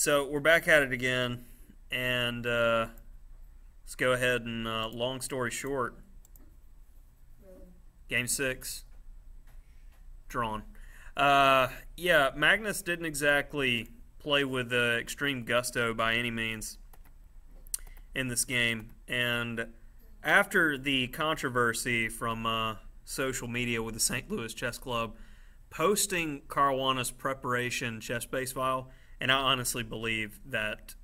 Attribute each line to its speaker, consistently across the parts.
Speaker 1: So we're back at it again, and let's go ahead and, long story short, Game 6, drawn. Yeah, Magnus didn't exactly play with extreme gusto by any means in this game, and after the controversy from social media with the St. Louis Chess Club posting Caruana's preparation chess base file, and I honestly believe that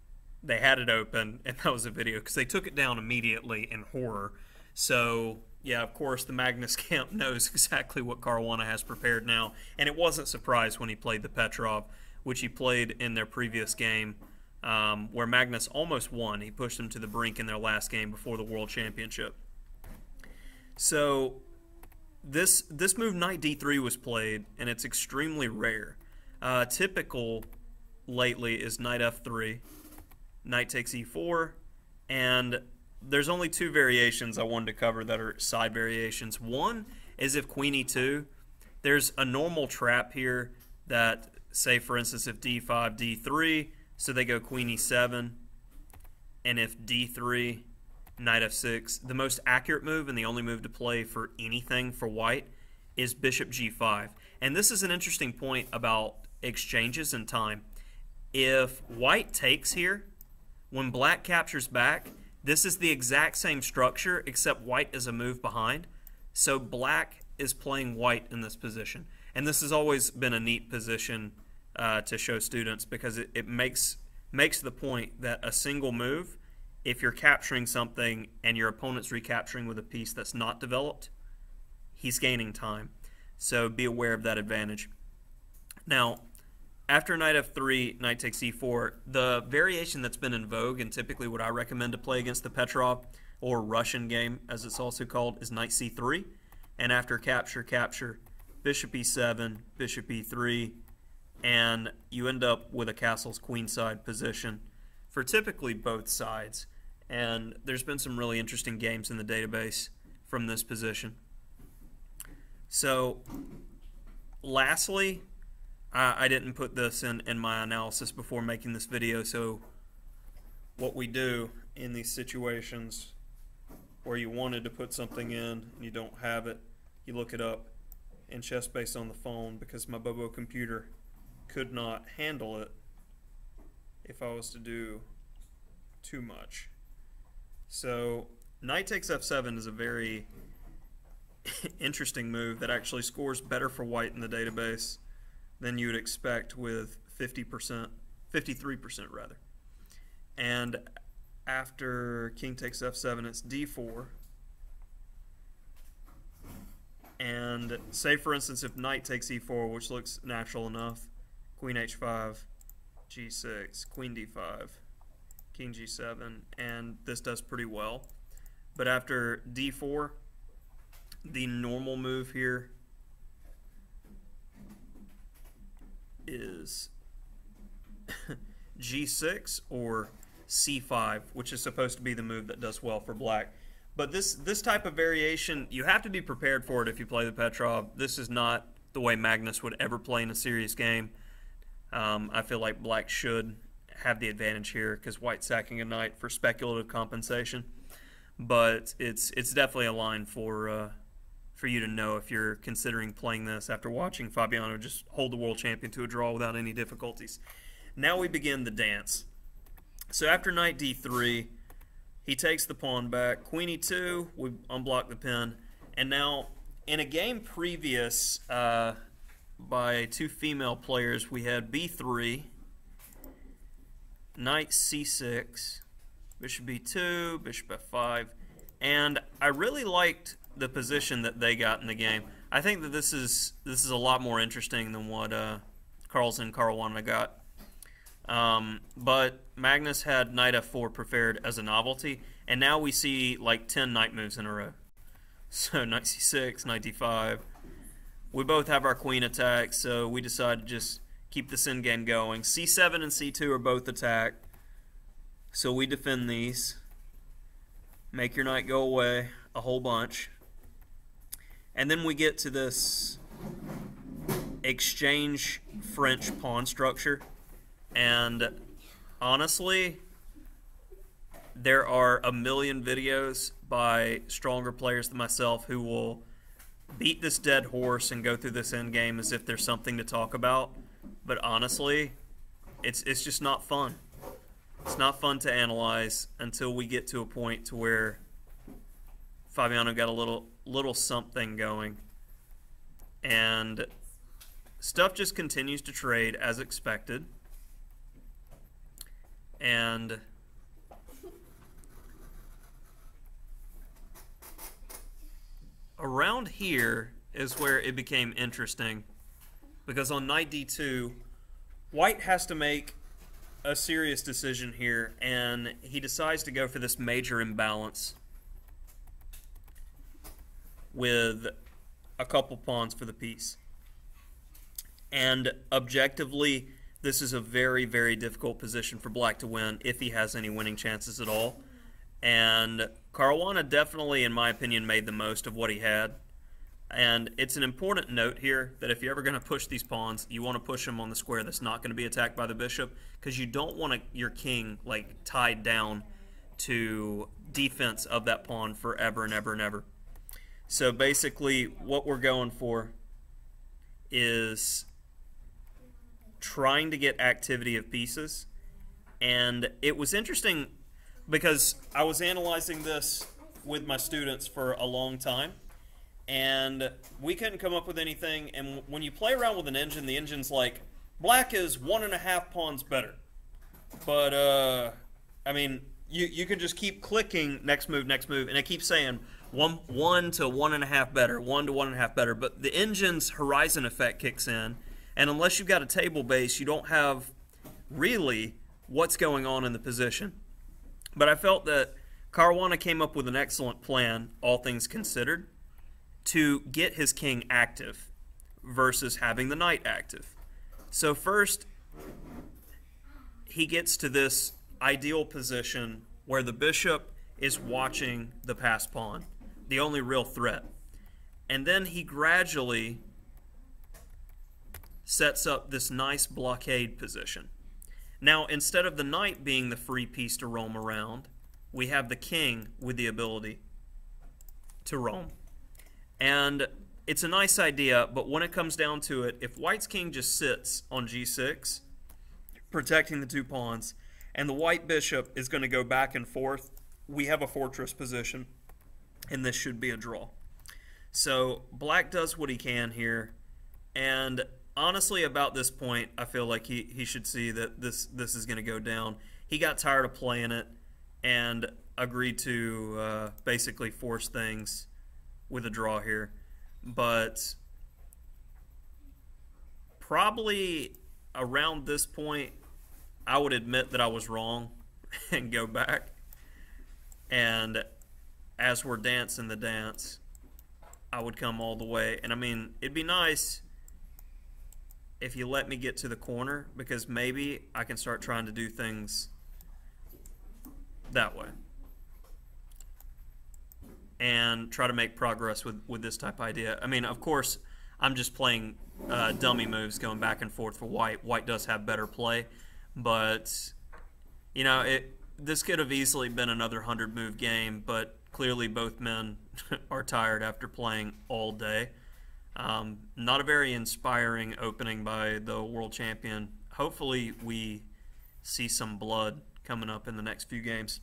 Speaker 1: they had it open and that was a video because they took it down immediately in horror. So yeah, of course the Magnus camp knows exactly what Caruana has prepared now, and it wasn't surprised when he played the Petroff, which he played in their previous game, where Magnus almost won. He pushed him to the brink in their last game before the World Championship. So this move, knight d3, was played, and it's extremely rare. Typical lately is knight f3, knight takes e4, and there's only two variations I wanted to cover that are side variations. One is if queen e2, there's a normal trap here that, say for instance, if d5, d3, so they go queen e7, and if d3, knight f6, the most accurate move and the only move to play for anything for white is bishop g5. And this is an interesting point about exchanges in time. If white takes here, when black captures back, this is the exact same structure except white is a move behind. So black is playing white in this position. And this has always been a neat position to show students because it makes the point that a single move, if you're capturing something and your opponent's recapturing with a piece that's not developed, he's gaining time. So be aware of that advantage. Now, after knight f3, knight takes e4, the variation that's been in vogue and typically what I recommend to play against the Petroff, or Russian game as it's also called, is knight c3. And after capture, bishop e7, bishop e3, and you end up with a castle's queenside position for typically both sides. And there's been some really interesting games in the database from this position. So lastly, I didn't put this in my analysis before making this video, so what we do in these situations where you wanted to put something in and you don't have it, you look it up in ChessBase on the phone because my Bobo computer could not handle it if I was to do too much. So knight takes f7 is a very interesting move that actually scores better for white in the database than you would expect with 53% rather. And after king takes f7, it's d4. And say for instance if knight takes e4, which looks natural enough, queen h5, g6, queen d5, king g7, and this does pretty well. But after d4, the normal move here is g6 or c5, which is supposed to be the move that does well for black. But this type of variation, you have to be prepared for it if you play the Petroff. This is not the way Magnus would ever play in a serious game. I feel like black should have the advantage here because white's sacking a knight for speculative compensation. But it's definitely a line for you to know if you're considering playing this after watching Fabiano just hold the world champion to a draw without any difficulties. Now we begin the dance. So after knight d3, he takes the pawn back. Queen e2, we unblock the pin. And now, in a game previous by two female players, we had b3, knight c6, bishop b2, bishop f5, and I really liked the position that they got in the game. I think that this is a lot more interesting than what Carlsen and Caruana got. But Magnus had knight f4 prepared as a novelty, and now we see like 10 knight moves in a row. So knight c6, knight d5. We both have our queen attack, so we decided to just keep this endgame going. c7 and c2 are both attacked, so we defend these. Make your knight go away a whole bunch. And then we get to this exchange French pawn structure, and honestly, there are a million videos by stronger players than myself who will beat this dead horse and go through this endgame as if there's something to talk about. But honestly, it's just not fun. It's not fun to analyze until we get to a point to where Fabiano got a little something going. And stuff just continues to trade as expected. And around here is where it became interesting, because on knight d2, white has to make a serious decision here, and he decides to go for this major imbalance with a couple pawns for the piece. And objectively, this is a very, very difficult position for black to win if he has any winning chances at all. And Caruana definitely, in my opinion, made the most of what he had. And it's an important note here that if you're ever going to push these pawns, you want to push them on the square that's not going to be attacked by the bishop, because you don't want your king like tied down to defense of that pawn forever and ever and ever. So basically what we're going for is trying to get activity of pieces. And it was interesting because I was analyzing this with my students for a long time, and we couldn't come up with anything. And when you play around with an engine, the engine's like, black is 1.5 pawns better. But, I mean, you can just keep clicking next move, and it keeps saying 1 to 1.5 better, 1 to 1.5 better. But the engine's horizon effect kicks in, and unless you've got a table base, you don't have really what's going on in the position. But I felt that Caruana came up with an excellent plan, all things considered, to get his king active versus having the knight active. So first, he gets to this ideal position where the bishop is watching the passed pawn, the only real threat. And then he gradually sets up this nice blockade position. Now, instead of the knight being the free piece to roam around, we have the king with the ability to roam. And it's a nice idea, but when it comes down to it, if white's king just sits on g6, protecting the 2 pawns, and the white bishop is going to go back and forth, we have a fortress position, and this should be a draw. So black does what he can here, and honestly, about this point, I feel like he should see that this is going to go down. He got tired of playing it and agreed to basically force things with a draw here. But probably around this point, I would admit that I was wrong and go back. And as we're dancing the dance, I would come all the way. And I mean, it'd be nice if you let me get to the corner, because maybe I can start trying to do things that way and try to make progress with this type of idea. I mean, of course, I'm just playing dummy moves going back and forth for white. White does have better play, but, you know, this could have easily been another 100-move game, but clearly both men are tired after playing all day. Not a very inspiring opening by the world champion. Hopefully we see some blood coming up in the next few games.